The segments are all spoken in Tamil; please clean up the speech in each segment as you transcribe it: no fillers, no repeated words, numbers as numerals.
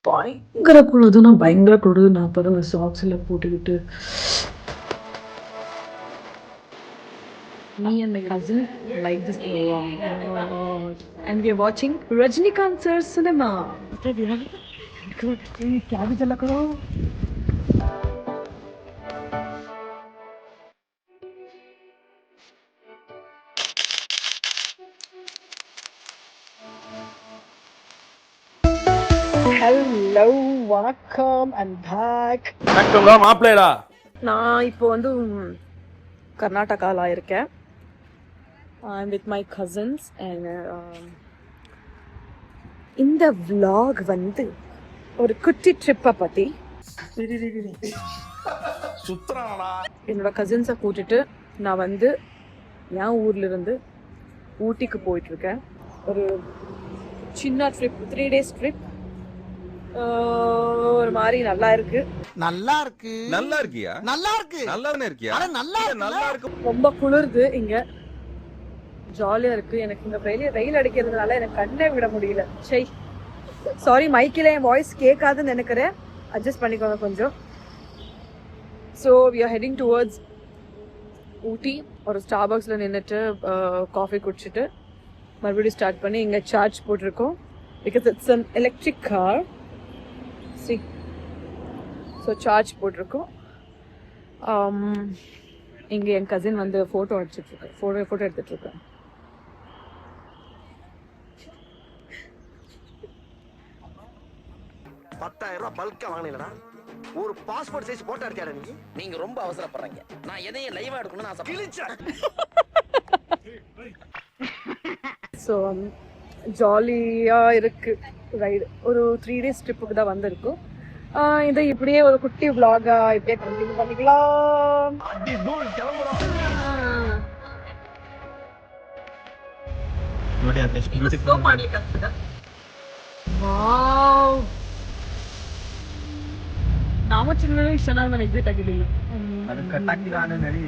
பயங்கர குழுது. நான் பயங்கர குழுது. நான் அப்போ தான் சாக்ஸில் போட்டுக்கிட்டு me and my cousin like this and we are watching Rajinikanth sir's cinema. क्या भी चला करो. ஹலோ வணக்கம் அண்ட் பேக். வணக்கம்டா மாப்பிள்ளைடா. நான் இப்போ வந்து கர்நாடகாவில் இருக்கேன். I'm with my cousins and இந்த vlog வந்து ஒரு குட்டி ட்ரிப்பை பற்றி. சுத்துறானடா. என்னோட கசின்ஸை கூட்டிட்டு நான் வந்து என் ஊர்லேருந்து ஊட்டிக்கு போயிட்டுருக்கேன். ஒரு சின்ன ட்ரிப், 3 days ட்ரிப். ஒரு மாதிரி நல்லா இருக்கு. நல்லா இருக்கு. நல்லா இருக்கியா? நல்லா இருக்கு. நல்லாவே இருக்கியா? அட நல்லா நல்லா இருக்கு. ரொம்ப குளிருது இங்க. ஜாலியா இருக்கு. எனக்கு இங்க வெயில் அடிக்கிறதுனால எனக்கு கண்ணே விட முடியல. சரி, சாரி, மைக்கில் என் வாய்ஸ் கேட்காதுன்னு நினைக்கிறேன். அட்ஜஸ்ட் பண்ணிக்கோங்க கொஞ்சம். So we are heading towards Ooty. ஒரு ஸ்டார்பக்ஸில் நின்றுட்டு காஃபி குடிச்சிட்டு மறுபடியும் ஸ்டார்ட் பண்ணி இங்கே சார்ஜ் போட்டிருக்கோம். Because it's an electric car. C, so charge போட்டிருக்கோம். இங்கே என் கசின் வந்து ஃபோட்டோ அடிச்சிட்ருக்கேன், ஃபோட்டோ எடுத்துட்ருக்கேன். $10,000 பல்கா வாங்கினீங்களா? ஒரு பாஸ்போர்ட் சைஸ் போட்டோ எடுத்தியாடா நீ? நீங்க ரொம்ப அவசரப்படுறீங்க. நான் எதையும் லைவா எடுக்கணும்னு ஆசைப்படுறேன். ஸோ ஜாலியாக இருக்கு ரைடு. ஒரு 3 days ட்ரிப்புக்கு தான் வந்திருக்கோம். இதை இப்படியே ஒரு குட்டி vlog-ஆ இப்படியே கண்டினியூ பண்ணிக்கலாம். ನಾಮ ಚಿನ್ನ ಚೆನ್ನಾಗಿ ನಾನು ಎಕ್ಸಿಟ್ ಆಗಿರಲಿಲ್ಲ. ಅದು ಕಟ್ಟಾಕಿಲ್ಲ ನಡಿ.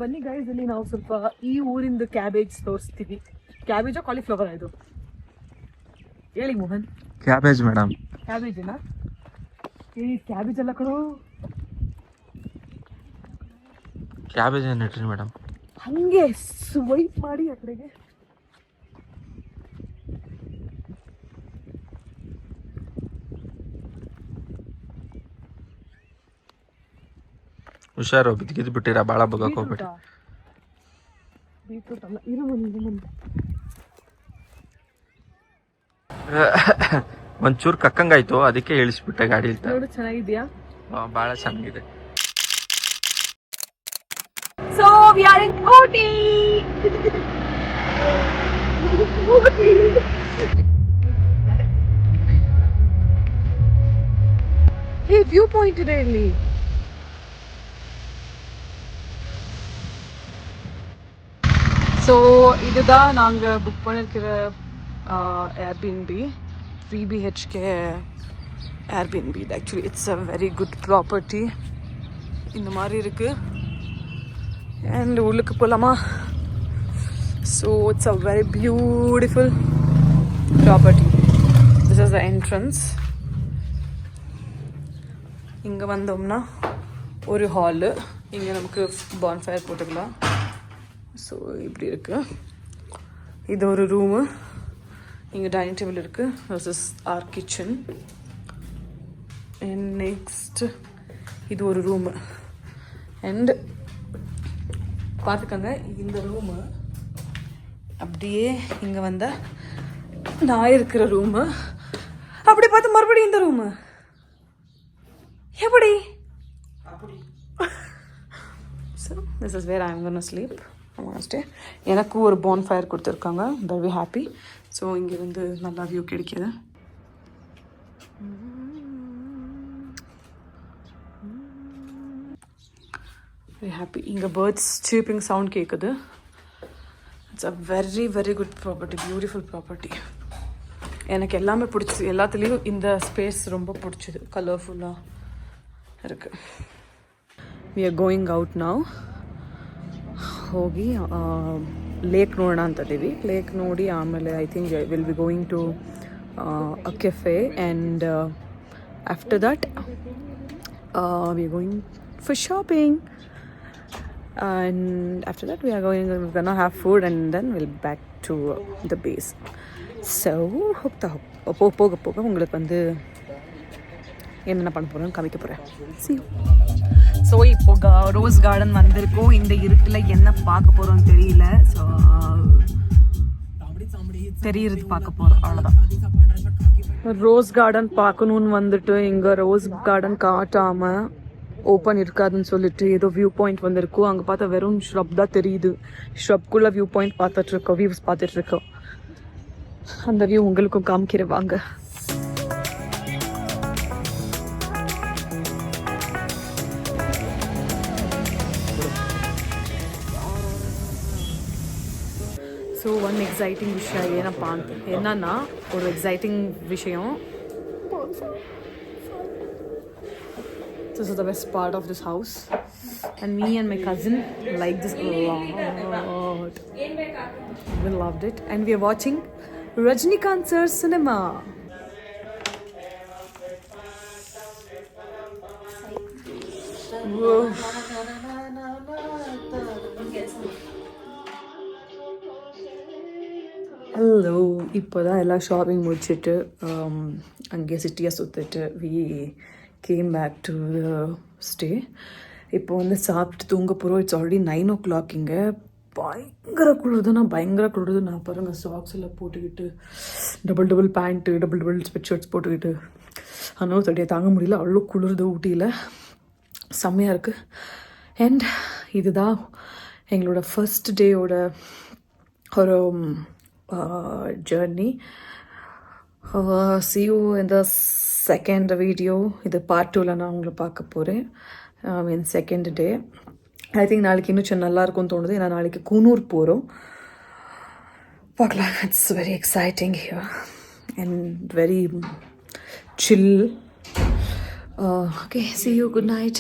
ಬನ್ನಿ ಗೈಸ್, ಇಲ್ಲಿ ನಾವು ಸ್ವಲ್ಪ ಈ ಊರಿಂದ ಕ್ಯಾಬೇಜ್ ತೋರಿಸ್ತೀವಿ. ಕ್ಯಾಬೇಜಾ ಕಾಲಿಫ್ಲವರ್ ಇದು ಹೇಳಿ ಮೋಹನ್? Cabbage madam. ಕ್ಯಾಬೇಜನಾ? ಈ ಕ್ಯಾಬೇಜ್ ಎಲ್ಲ ಕಣೋ. ಕ್ಯಾಬೇಜ್ ಏನು ಇಟ್ರಿ ಮೇಡಮ್? ಹಂಗೆ ಸ್ವೈಪ್ ಮಾಡಿ ಆ ಕಡೆಗೆ. ಹುಷಾರು, ಬಿದ್ದಿದ್ದು ಬಿಟ್ಟಿರಾ, ಭಾಳ ಬಗ್ಗಕ್ಕೆ ಹೋಗ್ಬೇಡಿ. ಬೀಟ್ರೂಟ್ ಅಲ್ಲ, ಇರು. ಒಂಚೂರು ಕಕ್ಕಂಗಾಯ್ತು, ಅದಕ್ಕೆ ಇಳಿಸ್ಬಿಟ್ಟೆ ಗಾಡಿ. ನೋಡು, ಚೆನ್ನಾಗಿದ್ಯಾ? ಭಾಳ ಚೆನ್ನಾಗಿದೆ. So we are in Ooty. Hey, viewpoint ಇದೆ ಇಲ್ಲಿ. ஸோ இதுதான் நாங்கள் புக் பண்ணியிருக்கிற Airbnb, 3 BHK Airbnb. Actually it's a very good property. இந்த மாதிரி இருக்குது. அண்ட் உள்ளுக்கு போகலாமா? So it's a very beautiful property. This is the entrance. இங்கே வந்தோம்னா ஒரு ஹாலு. இங்கே நமக்கு பான்ஃபயர் போட்டுக்கலாம். ஸோ இப்படி இருக்குது. இது ஒரு ரூமு. இங்கே டைனிங் டேபிள் இருக்குது. This is our kitchen. And next இது ஒரு ரூமு. அண்ட் பார்த்துக்கோங்க, இந்த ரூமு அப்படியே இங்கே வந்தால் நான் இருக்கிற ரூமு. அப்படி பார்த்து மறுபடியும் இந்த ரூமு. எப்படி? So this is where I am gonna sleep. எனக்கு ஒரு பான் ஃபயர் கொடுத்துருக்காங்க. Very happy. ஸோ இங்கே வந்து நல்லா வியூ கிடைக்கிது. Very happy. இங்கே பேர்ட்ஸ் சீப்பிங் சவுண்ட் கேட்குது. It's a very very good property, beautiful property. எனக்கு எல்லாமே பிடிச்சிது. எல்லாத்துலேயும் இந்த ஸ்பேஸ் ரொம்ப பிடிச்சிது, கலர்ஃபுல்லாக இருக்குது. ವಿ ಆರ್ ಗೋಯಿಂಗ್ ಔಟ್ ನಾವು. ಹೋಗಿ ಲೇಕ್ ನೋಡೋಣ ಅಂತದ್ದೀವಿ. ಲೇಕ್ ನೋಡಿ ಆಮೇಲೆ I think will be going to a cafe and after that we are going for shopping and after that we're gonna have food and then we'll back to the base. So போக போக உங்களுக்கு வந்து என்னென்ன பண்ண போகிறோம் காமிக்க போகிறேன். See you. ஸோ இப்போ ரோஸ் கார்டன் வந்திருக்கோம். இந்த இருட்டில் என்ன பார்க்க போகிறோம்னு தெரியல. ஸோ தெரியுறது பார்க்க போகிறோம், அவ்வளோதான். ரோஸ் கார்டன் பார்க்கணுன்னு வந்துட்டு இங்கே ரோஸ் கார்டன் காட்டாமல் ஓப்பன் இருக்காதுன்னு சொல்லிட்டு ஏதோ வியூ பாயிண்ட் வந்திருக்கோம். அங்கே பார்த்தா வெறும் ஷ்ரப் தான் தெரியுது. ஷ்ரப்குள்ளே வியூ பாயிண்ட் பார்த்துட்ருக்கோம், வியூஸ் பார்த்துட்ருக்கோம். அந்த வியூ உங்களுக்கும் காமிக்கிறேன் வாங்க. ஸோ ஒன் எக்ஸைட்டிங் விஷயம் என்னன்னா ஒரு எக்ஸைட்டிங் விஷயம். This is the best part of this house and me and my cousin like this a lot. We loved it and we are watching Rajinikanth sir cinema. Whoa. Hello, இப்போ தான் எல்லாம் ஷாப்பிங் முடிச்சுட்டு அங்கே சிட்டியை சுற்றிட்டு we came back to the stay. இப்போ வந்து சாப்பிட்டு தூங்க போகிறோம். It's already 9 o'clock. இங்கே பயங்கர குளிருது. நான் பாருங்கள் சாக்ஸ் எல்லாம் போட்டுக்கிட்டு double pant double sweat shirts போட்டுக்கிட்டு ஆனால் தடியை தாங்க முடியல, அவ்வளோ குளிருது ஊட்டியில், செம்மையாக இருக்குது. அண்ட் இதுதான் எங்களோட ஃபர்ஸ்ட் டேயோட ஒரு journey. See you in the second video. இது பார்ட் 2ல நான் உங்களை பார்க்க போகிறேன். Mean second day. I think நாளைக்கு இன்னும் நல்லா இருக்கும்னு தோணுது. ஏன்னா நாளைக்கு கூனூர் போகிறோம், பார்க்கலாம். It's very exciting here and very chill. Okay, see you, good night.